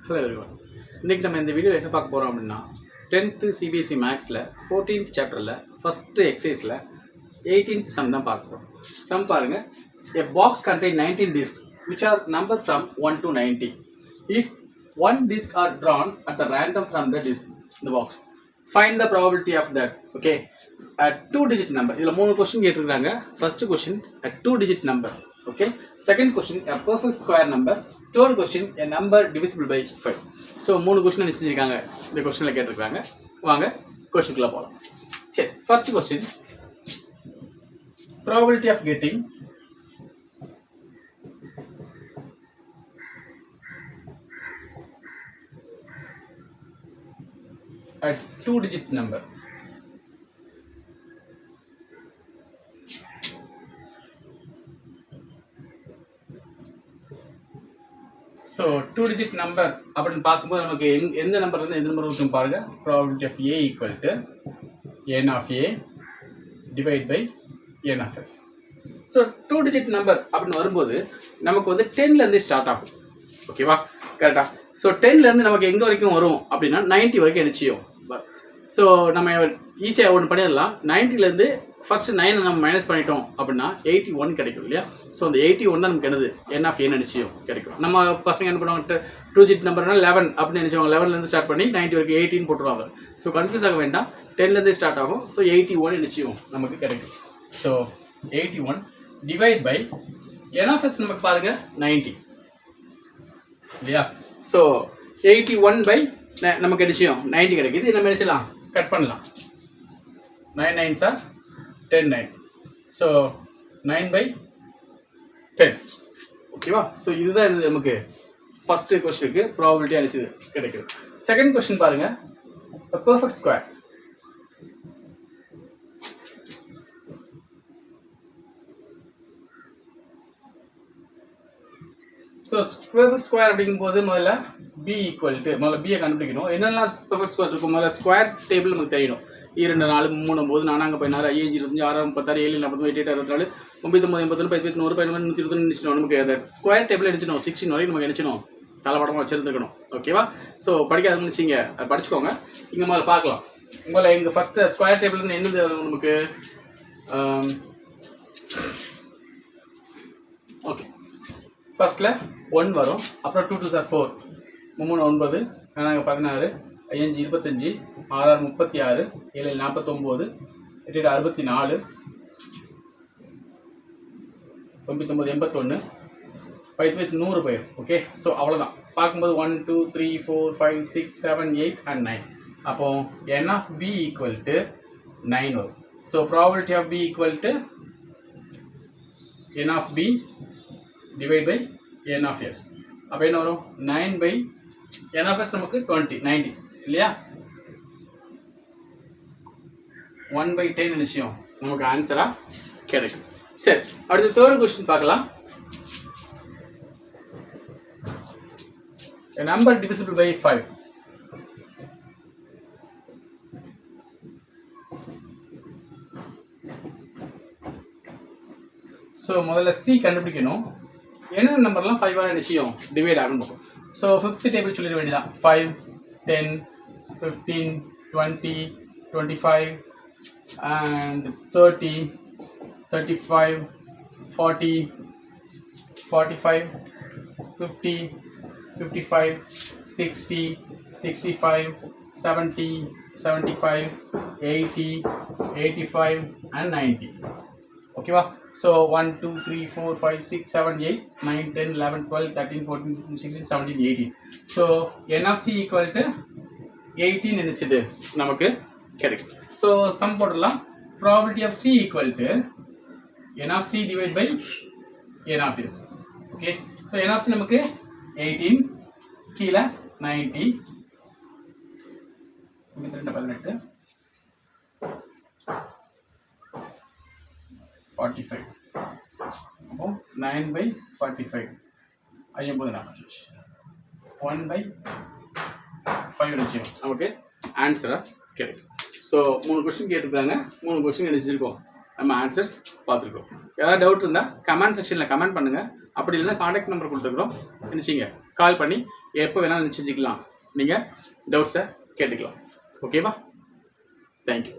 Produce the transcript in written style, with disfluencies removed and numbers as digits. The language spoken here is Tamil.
Hello everyone. இன்றைக்கி நம்ம இந்த வீடியோவில் என்ன பார்க்க போகிறோம் அப்படின்னா 10th சிபிஎஸ்சி மேக்ஸில் 14th சாப்டரில் ஃபஸ்ட்டு எக்ஸசைஸில் 18th சம் தான் பார்க்க போகிறோம். சம் பாருங்கள். A box contains 19 discs which are numbered from 1 to 90. If one disc are drawn at the random from the disc in the box, find the probability of that. Okay, a 2-digit number. இதில் 3 கொஸ்டின் கேட்டிருக்காங்க. First question a 2-digit number. Okay, second question a perfect square number, third question a number divisible by 5. So 3 question நினைச்சிருக்காங்க. இந்த கொஸ்டின்ல கேட்டிருக்காங்க. வாங்க கொஸ்டின்குள்ள போலாம். சரி, first question probability of getting a 2-digit number. So 2-digit number அப்படின்னு பார்க்கும்போது நமக்கு எந்த நம்பர்லேருந்து எந்த நம்பர் இருக்கும் பாருங்க. Probability of A equal to n of A divide by n of S. So 2-digit number அப்படின்னு வரும்போது நமக்கு வந்து 10லேருந்து ஸ்டார்ட் ஆகும். ஓகேவா, கரெக்டாக. ஸோ 10லேருந்து நமக்கு எங்கே வரைக்கும் வரும் அப்படின்னா 90 வரைக்கும் நிச்சயம். ஸோ நம்ம ஈஸியாக ஒன்று பண்ணிடலாம். 90லேருந்து ஃபஸ்ட்டு 9 நம்ம மைனஸ் பண்ணிட்டோம் அப்படின்னா 81 கிடைக்கும் இல்லையா. ஸோ அந்த 81 தான் நமக்கு என்னது n ஆஃப் ஏன்னு நிச்சயம் கிடைக்கும். நம்ம பசங்க என்ன பண்ணுவாங்க, 2-digit நம்பர்னா 11 அப்படின்னு நினச்சவங்க 11லேருந்து ஸ்டார்ட் பண்ணி 90 வரைக்கும் 18 போட்டுருவாங்க. ஸோ கன்ஃபியூஸ் ஆக வேண்டாம், 10லேருந்து ஸ்டார்ட் ஆகும். ஸோ 81 நிச்சயம் நமக்கு கிடைக்கும். So 81 divide by n of S நமக்கு பாருங்கள் 90 இல்லையா. ஸோ 81 பை நமக்கு நிச்சயம் 90 கிடைக்குது. இது நம்ம நினச்சலாம் கட் பண்ணலாம். 9 9 சார் 10 9. So 9 by 10. ஓகேவா. ஸோ இதுதான் நமக்கு ஃபஸ்ட்டு கொஸ்டினுக்கு ப்ராபபிலிட்டி அடிச்சது கிடைக்குது. செகண்ட் கொஸ்டின் பாருங்க, perfect square. So perfect square அப்படிங்கும்போது முதல்ல பி ஈக்குவல் டு முதல்ல பியை கண்டுபிடிக்கணும். என்னெல்லாம் பெர்ஃபெக்ட் ஸ்கொயர் இருக்கும் முதல்ல ஸ்கொயர் டேபிள் நமக்கு தெரியணும். 2 4 3 9 4 16 5 25 6 36 7 48 64 9 9 81 100 11 120 நினைச்சணும். நமக்கு அந்த ஸ்கொயர் டேபிள் நினைச்சணும் 16 வரைக்கும் நமக்கு நினைச்சணும் தலைப்படமாக வச்சுருந்துக்கணும். ஓகேவா. ஸோ படிக்காத நினச்சிங்க படிச்சுக்கோங்க. இங்கே முதல்ல பார்க்கலாம். உங்களை எங்கள் ஃபஸ்ட்டு ஸ்கொயர் டேபிள்னு என்னது நமக்கு ஓகே. ஃபஸ்ட்டில் 1 வரும், அப்புறம் 2 2 சார் 4, 3 9, 4 16, 5 25, 6 36, 7 49, 8 64, 9 81, 5 100 போயிடும். ஓகே. ஸோ அவ்வளோதான். பார்க்கும்போது 1 2 3 4 5 6 7 8 and 9. அப்போ n of b equal to 9 வரும். So probability of b equal to n of b divide by n of s. அப்போ என்ன வரும் 9 பை n ஆஃப் s நமக்கு 20 90 இல்லையா. 1 பை 10 நிச்சயம் நமக்கு ஆன்சராக கிடைக்கும். சரி, அடுத்து தேர்ட் கொஸ்டின் பார்க்கலாம். A number divisible by 5. So முதல்ல சி கண்டுபிடிக்கணும். என்ன நம்பர்லாம் 5 நிச்சயம் டிவைட் ஆகணும். ஸோ 5th டேபிள் சொல்லிட வேண்டியதான். 5 10 15 20 25 and 30 35 40 45 50 55 60 65 70 75 80 85 and 90. ஓகேவா. So 1 2 3 4 5 6 7 8 9 10 11 12 13 14 15 16 17 18. So n of C equal to 18 நினைச்சது நமக்கு கிடைக்கும். ஸோ சம் போடலாம். Probability of C equal to n of C divide by n of S. Okay. So n of C நமக்கு 18, கீழே 90, 18 45. அப்போ 9 பை 45 50 40 1 பை 5 நிச்சயம் நமக்கு ஆன்சராக கிடைக்கும். ஸோ 3 கொஸ்டின் கேட்டிருக்காங்க. 3 கொஸ்டின் நினச்சிருக்கோம். நம்ம ஆன்சர்ஸ் பார்த்துருக்கோம். ஏதாவது டவுட் இருந்தால் கமெண்ட் செக்ஷனில் கமெண்ட் பண்ணுங்கள். அப்படி இல்லைன்னா காண்டாக்ட் நம்பர் கொடுத்துருக்குறோம், நினச்சிங்க கால் பண்ணி எப்போ வேணாலும் செஞ்சுக்கலாம். நீங்கள் டவுட்ஸை கேட்டுக்கலாம். ஓகேவா? தேங்க்யூ.